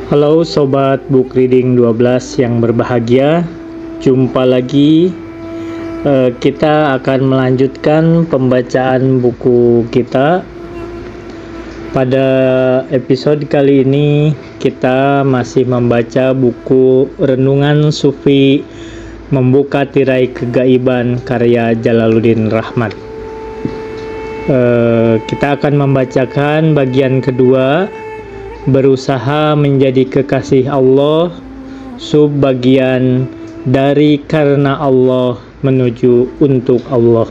Halo Sobat Book Reading 12 yang berbahagia. Jumpa lagi. Kita akan melanjutkan pembacaan buku kita. Pada episode kali ini kita masih membaca buku Renungan Sufi Membuka Tirai Kegaiban karya Jalaluddin Rahmat. Kita akan membacakan bagian kedua, Berusaha Menjadi Kekasih Allah, sub bagian dari karena Allah menuju untuk Allah.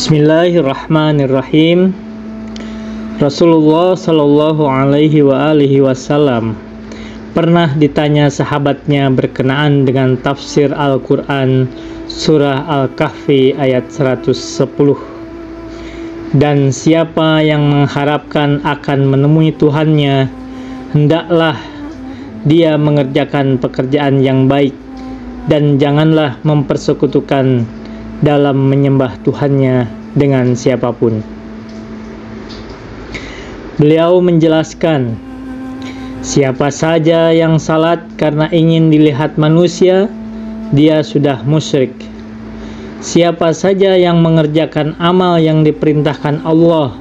Bismillahirrahmanirrahim. Rasulullah Shallallahu Alaihi Wasallam pernah ditanya sahabatnya berkenaan dengan tafsir Al-Quran surah Al-Kahfi ayat 110. Dan siapa yang mengharapkan akan menemui Tuhannya, hendaklah dia mengerjakan pekerjaan yang baik dan janganlah mempersekutukan dalam menyembah Tuhannya dengan siapapun. Beliau menjelaskan, siapa saja yang salat karena ingin dilihat manusia, dia sudah musyrik. Siapa saja yang mengerjakan amal yang diperintahkan Allah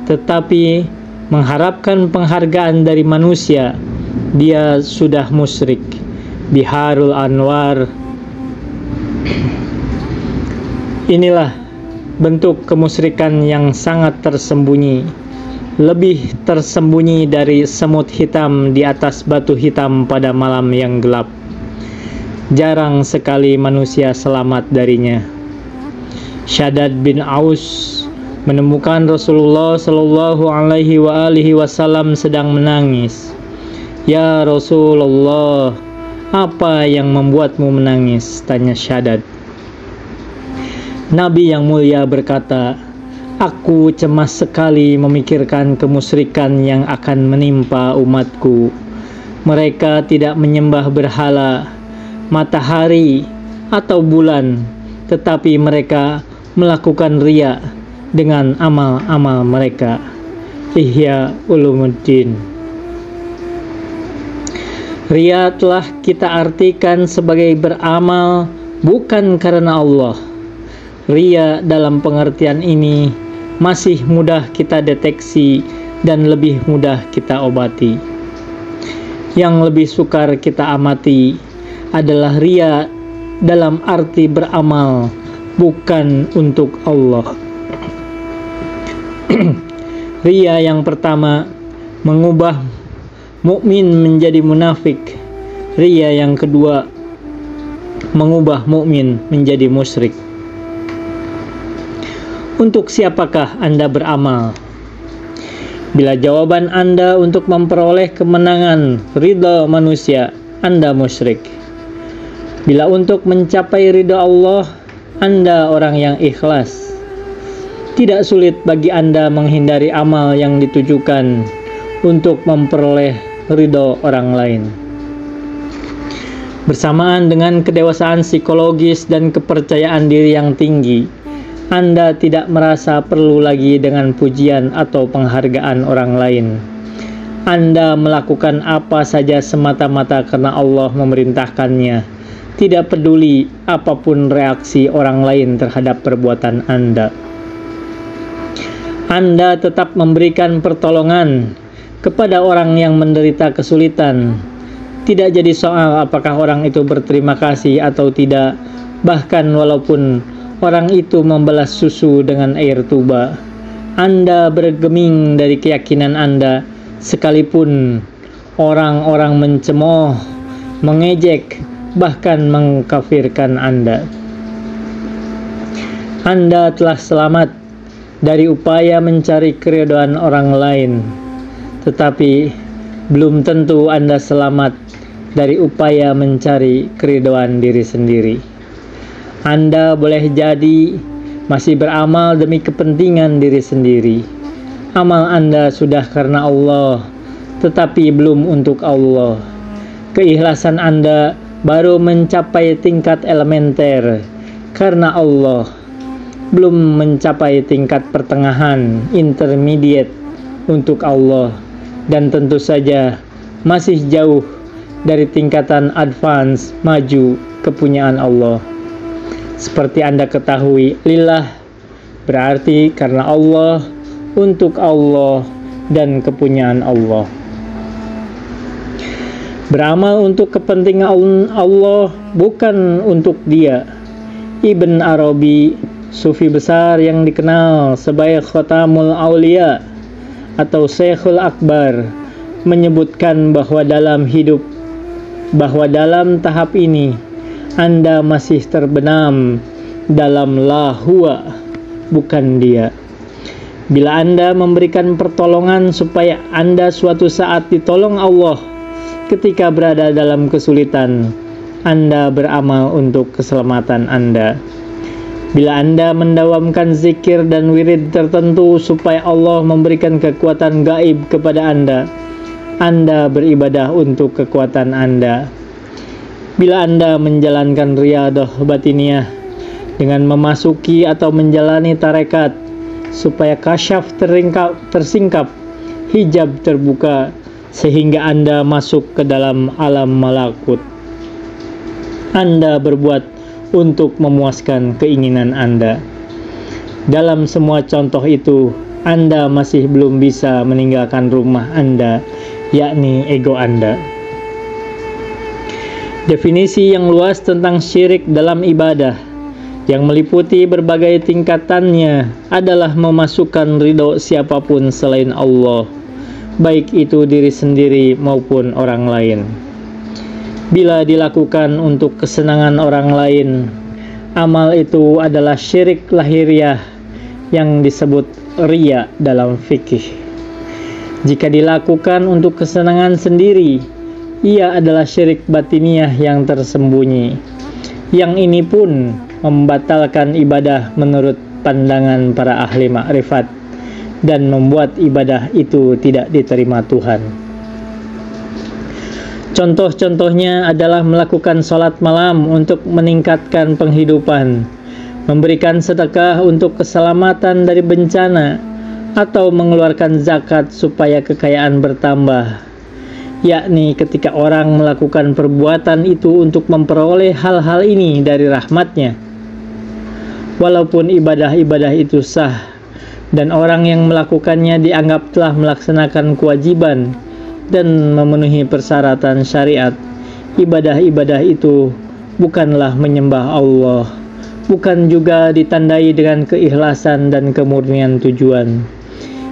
tetapi mengharapkan penghargaan dari manusia, dia sudah musyrik. Biharul Anwar. Inilah bentuk kemusyrikan yang sangat tersembunyi, lebih tersembunyi dari semut hitam di atas batu hitam pada malam yang gelap. Jarang sekali manusia selamat darinya. Shaddad bin Aus menemukan Rasulullah Shallallahu Alaihi Wasallam sedang menangis. Ya Rasulullah, apa yang membuatmu menangis? Tanya Shaddad. Nabi yang mulia berkata, aku cemas sekali memikirkan kemusyrikan yang akan menimpa umatku. Mereka tidak menyembah berhala, matahari, atau bulan, tetapi mereka melakukan riya dengan amal-amal mereka. Ihya Ulumuddin. Riya telah kita artikan sebagai beramal bukan karena Allah. Riya dalam pengertian ini masih mudah kita deteksi dan lebih mudah kita obati. Yang lebih sukar kita amati adalah riya dalam arti beramal bukan untuk Allah. Riya yang pertama mengubah mukmin menjadi munafik. Riya yang kedua mengubah mukmin menjadi musyrik. Untuk siapakah Anda beramal? Bila jawaban Anda untuk memperoleh kemenangan ridha manusia, Anda musyrik. Bila untuk mencapai ridha Allah, Anda orang yang ikhlas. Tidak sulit bagi Anda menghindari amal yang ditujukan untuk memperoleh ridha orang lain. Bersamaan dengan kedewasaan psikologis dan kepercayaan diri yang tinggi, Anda tidak merasa perlu lagi dengan pujian atau penghargaan orang lain. Anda melakukan apa saja semata-mata karena Allah memerintahkannya. Tidak peduli apapun reaksi orang lain terhadap perbuatan Anda. Anda tetap memberikan pertolongan kepada orang yang menderita kesulitan. Tidak jadi soal apakah orang itu berterima kasih atau tidak, bahkan walaupun orang itu membalas susu dengan air tuba. Anda bergeming dari keyakinan Anda, sekalipun orang-orang mencemooh, mengejek, bahkan mengkafirkan Anda. Anda telah selamat dari upaya mencari keridhaan orang lain, tetapi belum tentu Anda selamat dari upaya mencari keridhaan diri sendiri. Anda boleh jadi masih beramal demi kepentingan diri sendiri. Amal Anda sudah karena Allah, tetapi belum untuk Allah. Keikhlasan Anda baru mencapai tingkat elementer karena Allah, belum mencapai tingkat pertengahan, intermediate untuk Allah, dan tentu saja masih jauh dari tingkatan advance maju kepunyaan Allah. Seperti Anda ketahui, lillah berarti karena Allah, untuk Allah, dan kepunyaan Allah. Beramal untuk kepentingan Allah, bukan untuk Dia. Ibn Arabi, sufi besar yang dikenal sebagai Khatamul Aulia atau Syekhul Akbar, menyebutkan bahwa dalam tahap ini Anda masih terbenam dalam la huwa, bukan Dia. Bila Anda memberikan pertolongan supaya Anda suatu saat ditolong Allah ketika berada dalam kesulitan, Anda beramal untuk keselamatan Anda. Bila Anda mendawamkan zikir dan wirid tertentu supaya Allah memberikan kekuatan gaib kepada Anda beribadah untuk kekuatan Anda. Bila Anda menjalankan riyadhah batiniyah dengan memasuki atau menjalani tarekat supaya kasyaf tersingkap, hijab terbuka, sehingga Anda masuk ke dalam alam malakut, Anda berbuat untuk memuaskan keinginan Anda. Dalam semua contoh itu, Anda masih belum bisa meninggalkan rumah Anda, yakni ego Anda. Definisi yang luas tentang syirik dalam ibadah yang meliputi berbagai tingkatannya adalah memasukkan ridho siapapun selain Allah, baik itu diri sendiri maupun orang lain. Bila dilakukan untuk kesenangan orang lain, amal itu adalah syirik lahiriah yang disebut riya dalam fikih. Jika dilakukan untuk kesenangan sendiri, ia adalah syirik batiniah yang tersembunyi. Yang ini pun membatalkan ibadah menurut pandangan para ahli makrifat dan membuat ibadah itu tidak diterima Tuhan. Contoh-contohnya adalah melakukan sholat malam untuk meningkatkan penghidupan, memberikan sedekah untuk keselamatan dari bencana, atau mengeluarkan zakat supaya kekayaan bertambah. Yakni ketika orang melakukan perbuatan itu untuk memperoleh hal-hal ini dari rahmatnya. Walaupun ibadah-ibadah itu sah, dan orang yang melakukannya dianggap telah melaksanakan kewajiban dan memenuhi persyaratan syariat, ibadah-ibadah itu bukanlah menyembah Allah, bukan juga ditandai dengan keikhlasan dan kemurnian tujuan.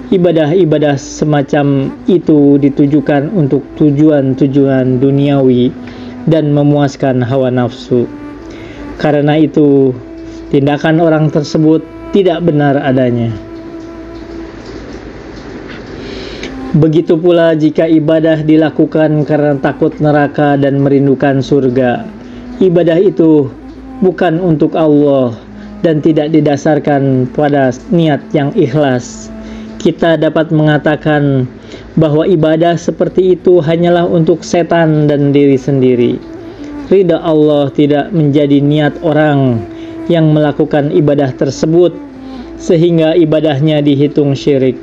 Ibadah-ibadah semacam itu ditujukan untuk tujuan-tujuan duniawi dan memuaskan hawa nafsu. Karena itu, tindakan orang tersebut tidak benar adanya. Begitu pula jika ibadah dilakukan karena takut neraka dan merindukan surga, ibadah itu bukan untuk Allah dan tidak didasarkan pada niat yang ikhlas. Kita dapat mengatakan bahwa ibadah seperti itu hanyalah untuk setan dan diri sendiri. Ridha Allah tidak menjadi niat orang yang melakukan ibadah tersebut, sehingga ibadahnya dihitung syirik.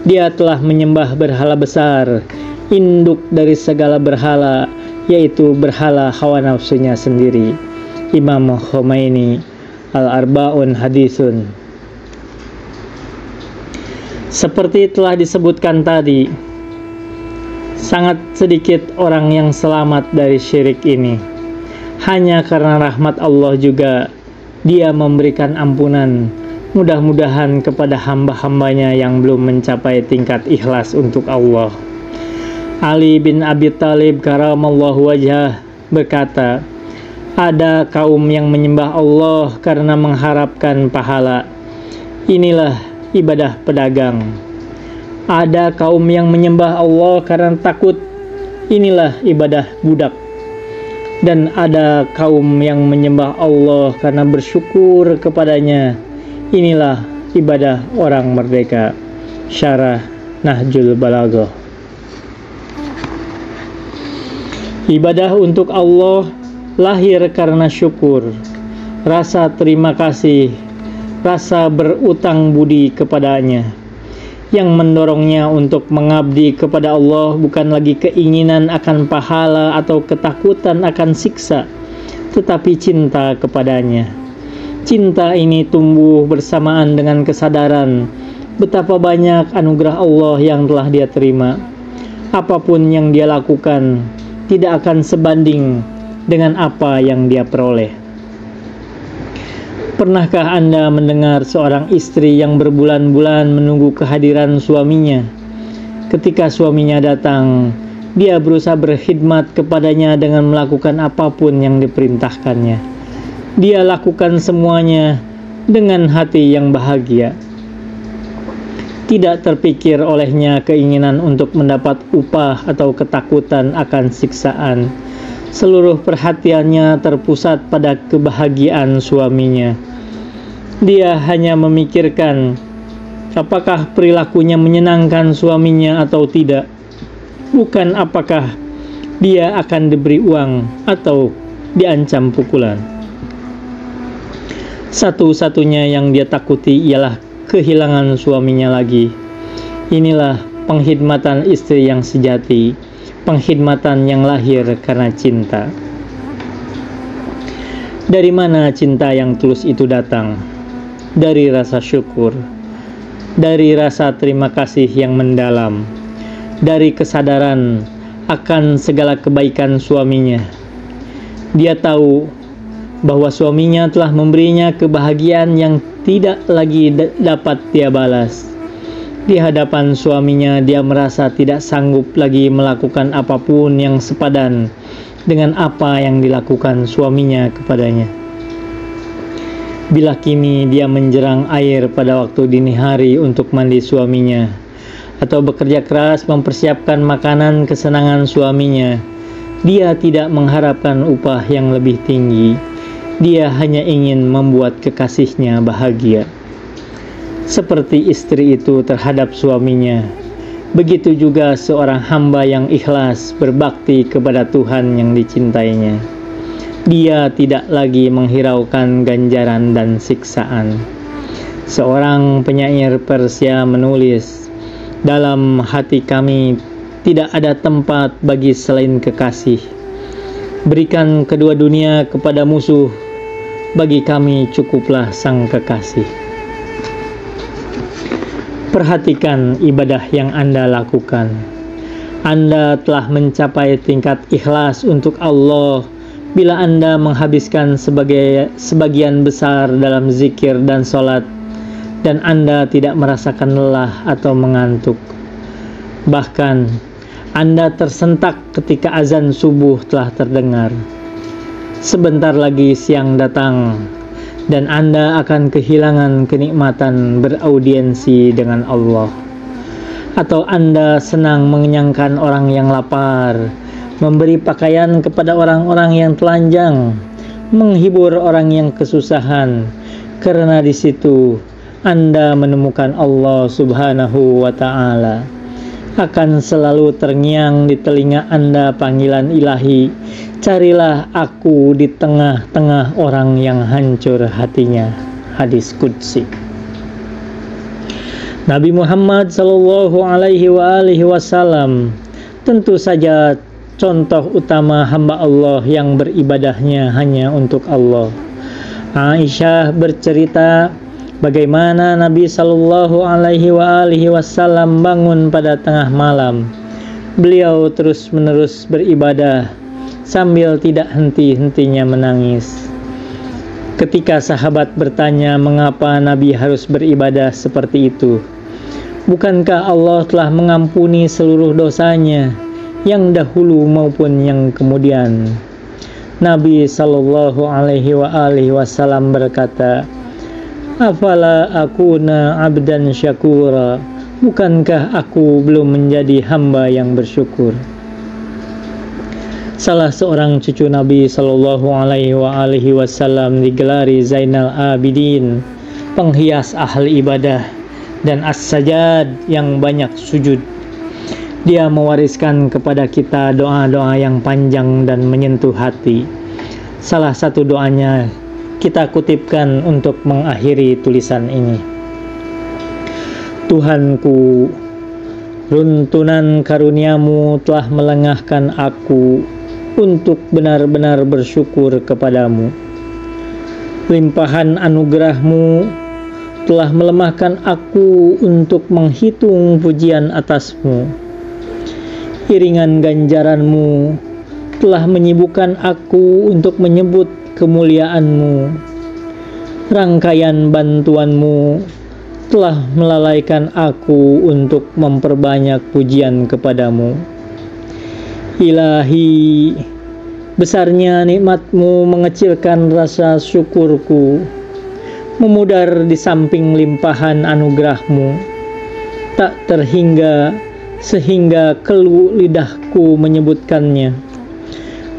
Dia telah menyembah berhala besar, induk dari segala berhala, yaitu berhala hawa nafsunya sendiri. Imam Khomeini, Al-Arba'un Hadisun. Seperti telah disebutkan tadi, sangat sedikit orang yang selamat dari syirik ini. Hanya karena rahmat Allah juga Dia memberikan ampunan, mudah-mudahan kepada hamba-hambanya yang belum mencapai tingkat ikhlas untuk Allah. Ali bin Abi Thalib karamallahu wajhah berkata, ada kaum yang menyembah Allah karena mengharapkan pahala. Inilah ibadah pedagang. Ada kaum yang menyembah Allah karena takut. Inilah ibadah budak. Dan ada kaum yang menyembah Allah karena bersyukur kepadanya. Inilah ibadah orang merdeka. Syarah Nahjul Balaghah. Ibadah untuk Allah lahir karena syukur, rasa terima kasih, rasa berutang budi kepadanya. Yang mendorongnya untuk mengabdi kepada Allah bukan lagi keinginan akan pahala atau ketakutan akan siksa, tetapi cinta kepadanya. Cinta ini tumbuh bersamaan dengan kesadaran betapa banyak anugerah Allah yang telah dia terima. Apapun yang dia lakukan tidak akan sebanding dengan apa yang dia peroleh. Pernahkah Anda mendengar seorang istri yang berbulan-bulan menunggu kehadiran suaminya? Ketika suaminya datang, dia berusaha berkhidmat kepadanya dengan melakukan apapun yang diperintahkannya. Dia lakukan semuanya dengan hati yang bahagia. Tidak terpikir olehnya keinginan untuk mendapat upah atau ketakutan akan siksaan. Seluruh perhatiannya terpusat pada kebahagiaan suaminya. Dia hanya memikirkan apakah perilakunya menyenangkan suaminya atau tidak, bukan apakah dia akan diberi uang atau diancam pukulan. Satu-satunya yang dia takuti ialah kehilangan suaminya lagi. Inilah pengkhidmatan istri yang sejati, pengkhidmatan yang lahir karena cinta. Dari mana cinta yang tulus itu datang? Dari rasa syukur, dari rasa terima kasih yang mendalam, dari kesadaran akan segala kebaikan suaminya. Dia tahu bahwa suaminya telah memberinya kebahagiaan yang tidak lagi dapat dia balas. Di hadapan suaminya, dia merasa tidak sanggup lagi melakukan apapun yang sepadan dengan apa yang dilakukan suaminya kepadanya. Bila kini dia menjerang air pada waktu dini hari untuk mandi suaminya, atau bekerja keras mempersiapkan makanan kesenangan suaminya, dia tidak mengharapkan upah yang lebih tinggi. Dia hanya ingin membuat kekasihnya bahagia. Seperti istri itu terhadap suaminya, begitu juga seorang hamba yang ikhlas berbakti kepada Tuhan yang dicintainya. Dia tidak lagi menghiraukan ganjaran dan siksaan. Seorang penyair Persia menulis, "Dalam hati kami tidak ada tempat bagi selain kekasih. Berikan kedua dunia kepada musuh, bagi kami cukuplah sang kekasih." Perhatikan ibadah yang Anda lakukan. Anda telah mencapai tingkat ikhlas untuk Allah bila Anda menghabiskan sebagian besar dalam zikir dan sholat, dan Anda tidak merasakan lelah atau mengantuk. Bahkan, Anda tersentak ketika azan subuh telah terdengar. Sebentar lagi siang datang, dan Anda akan kehilangan kenikmatan beraudiensi dengan Allah. Atau Anda senang mengenyangkan orang yang lapar, memberi pakaian kepada orang-orang yang telanjang, menghibur orang yang kesusahan, karena di situ Anda menemukan Allah Subhanahu wa Ta'ala. Akan selalu terngiang di telinga Anda panggilan ilahi, "Carilah aku di tengah-tengah orang yang hancur hatinya." Hadis Qudsi. Nabi Muhammad sallallahu alaihi wasallam tentu saja contoh utama hamba Allah yang beribadahnya hanya untuk Allah. Aisyah bercerita bagaimana Nabi sallallahu alaihi wasallam bangun pada tengah malam. Beliau terus-menerus beribadah sambil tidak henti-hentinya menangis. Ketika sahabat bertanya mengapa Nabi harus beribadah seperti itu, bukankah Allah telah mengampuni seluruh dosanya, yang dahulu maupun yang kemudian? Nabi sallallahu alaihi wasallam berkata, "Afala akuna abdan syakura?" Bukankah aku belum menjadi hamba yang bersyukur? Salah seorang cucu Nabi sallallahu alaihi wasallam digelari Zainal Abidin, penghias ahli ibadah, dan as-sajad, yang banyak sujud. Dia mewariskan kepada kita doa-doa yang panjang dan menyentuh hati. Salah satu doanya kita kutipkan untuk mengakhiri tulisan ini. Tuhanku, runtunan karuniamu telah melengahkan aku untuk benar-benar bersyukur kepadamu. Limpahan anugerahmu telah melemahkan aku untuk menghitung pujian atasmu. Iringan ganjaranmu telah menyibukkan aku untuk menyebut kemuliaanmu. Rangkaian bantuanmu telah melalaikan aku untuk memperbanyak pujian kepadamu. Ilahi, besarnya nikmatmu mengecilkan rasa syukurku, memudar di samping limpahan anugerahmu, tak terhingga sehingga keluh lidahku menyebutkannya.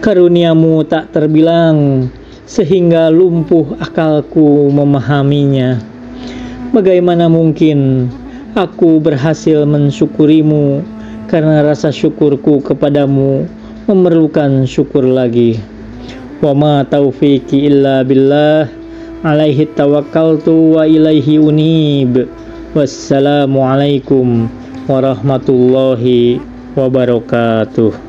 Karuniamu tak terbilang sehingga lumpuh akalku memahaminya. Bagaimana mungkin aku berhasil mensyukurimu, karena rasa syukurku kepadamu memerlukan syukur lagi. Wa ma taufiqi illa billah, alaihi tawakkaltu wa ilaihi unib. Wassalamualaikum warahmatullahi wabarakatuh.